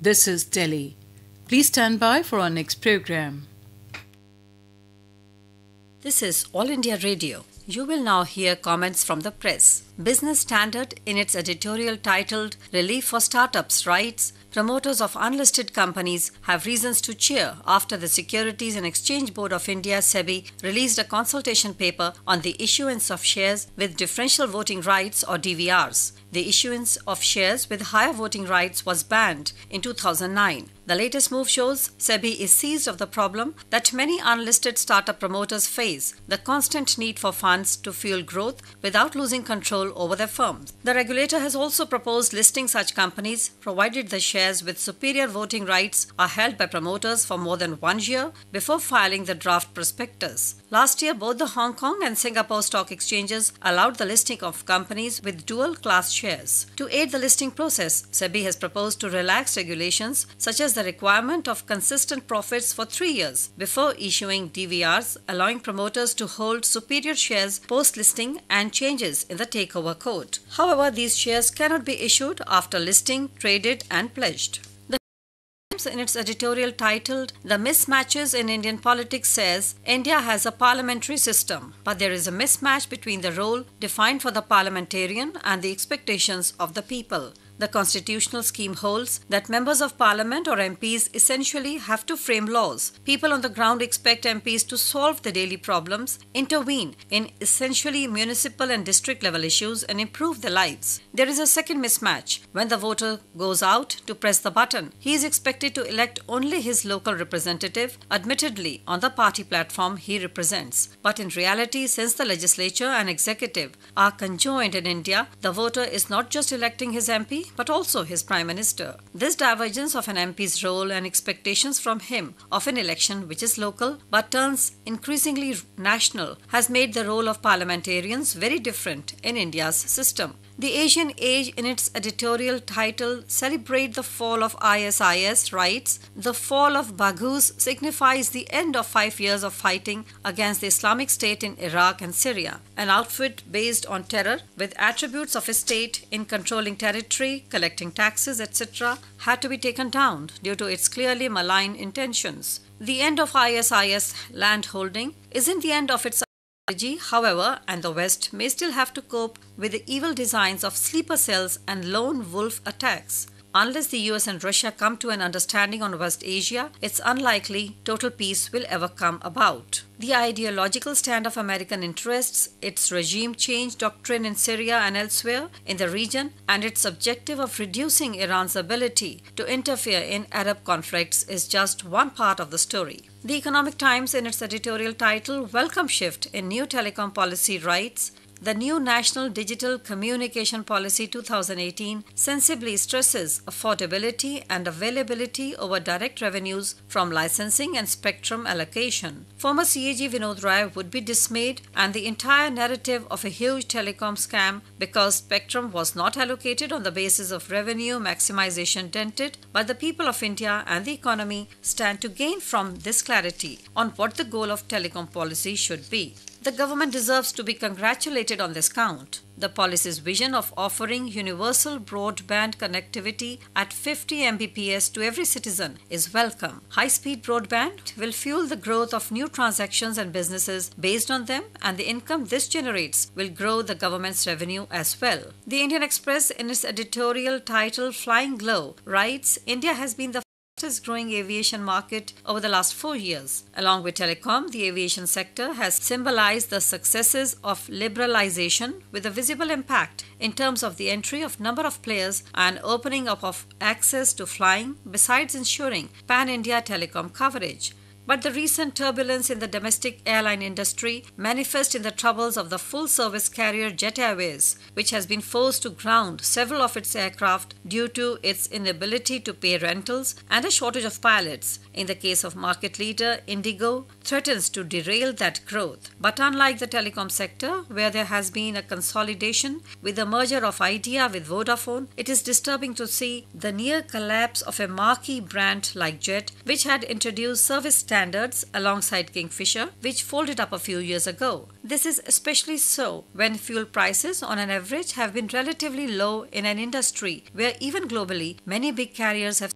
This is Delhi. Please stand by for our next program. This is All India Radio. You will now hear comments from the press. Business Standard, in its editorial titled Relief for Startups, writes, promoters of unlisted companies have reasons to cheer after the Securities and Exchange Board of India (SEBI) released a consultation paper on the issuance of shares with differential voting rights or DVRs. The issuance of shares with higher voting rights was banned in 2009. The latest move shows SEBI is seized of the problem that many unlisted startup promoters face, the constant need for funds to fuel growth without losing control over their firms. The regulator has also proposed listing such companies provided the shares with superior voting rights are held by promoters for more than 1 year before filing the draft prospectus. Last year, both the Hong Kong and Singapore stock exchanges allowed the listing of companies with dual-class shares. To aid the listing process, SEBI has proposed to relax regulations such as the requirement of consistent profits for 3 years before issuing DVRs, allowing promoters to hold superior shares post-listing and changes in the takeover code. However, these shares cannot be issued after listing, traded and pledged. In its editorial titled The Mismatches in Indian Politics says, India has a parliamentary system, but there is a mismatch between the role defined for the parliamentarian and the expectations of the people. The constitutional scheme holds that members of parliament or MPs essentially have to frame laws. People on the ground expect MPs to solve the daily problems, intervene in essentially municipal and district level issues and improve their lives. There is a second mismatch. When the voter goes out to press the button, he is expected to elect only his local representative, admittedly on the party platform he represents. But in reality, since the legislature and executive are conjoined in India, the voter is not just electing his MP, but also his Prime Minister. This divergence of an MP's role and expectations from him of an election which is local but turns increasingly national has made the role of parliamentarians very different in India's system. The Asian Age, in its editorial title Celebrate the Fall of ISIS, writes, the fall of Baghouz signifies the end of 5 years of fighting against the Islamic State in Iraq and Syria, an outfit based on terror with attributes of a state in controlling territory, collecting taxes, etc., had to be taken down due to its clearly malign intentions. The end of ISIS landholding isn't the end of its however, and the West may still have to cope with the evil designs of sleeper cells and lone wolf attacks. Unless the US and Russia come to an understanding on West Asia, it's unlikely total peace will ever come about. The ideological stand of American interests, its regime change doctrine in Syria and elsewhere in the region, and its objective of reducing Iran's ability to interfere in Arab conflicts is just one part of the story. The Economic Times, in its editorial title Welcome Shift in New Telecom Policy, writes, the new National Digital Communication Policy 2018 sensibly stresses affordability and availability over direct revenues from licensing and spectrum allocation. Former CAG Vinod Rai would be dismayed and the entire narrative of a huge telecom scam because spectrum was not allocated on the basis of revenue maximization dented, but the people of India and the economy stand to gain from this clarity on what the goal of telecom policy should be. The government deserves to be congratulated on this count. The policy's vision of offering universal broadband connectivity at 50 Mbps to every citizen is welcome. High-speed broadband will fuel the growth of new transactions and businesses based on them, and the income this generates will grow the government's revenue as well. The Indian Express, in its editorial title Flying Glow, writes, India has been the fastest growing aviation market over the last 4 years. Along with telecom, the aviation sector has symbolized the successes of liberalization with a visible impact in terms of the entry of number of players and opening up of access to flying, besides ensuring pan-India telecom coverage. But the recent turbulence in the domestic airline industry manifests in the troubles of the full-service carrier Jet Airways, which has been forced to ground several of its aircraft due to its inability to pay rentals and a shortage of pilots. In the case of market leader Indigo, threatens to derail that growth. But unlike the telecom sector, where there has been a consolidation with the merger of Idea with Vodafone, it is disturbing to see the near collapse of a marquee brand like Jet, which had introduced service standards alongside Kingfisher, which folded up a few years ago. This is especially so when fuel prices on an average have been relatively low in an industry where even globally many big carriers have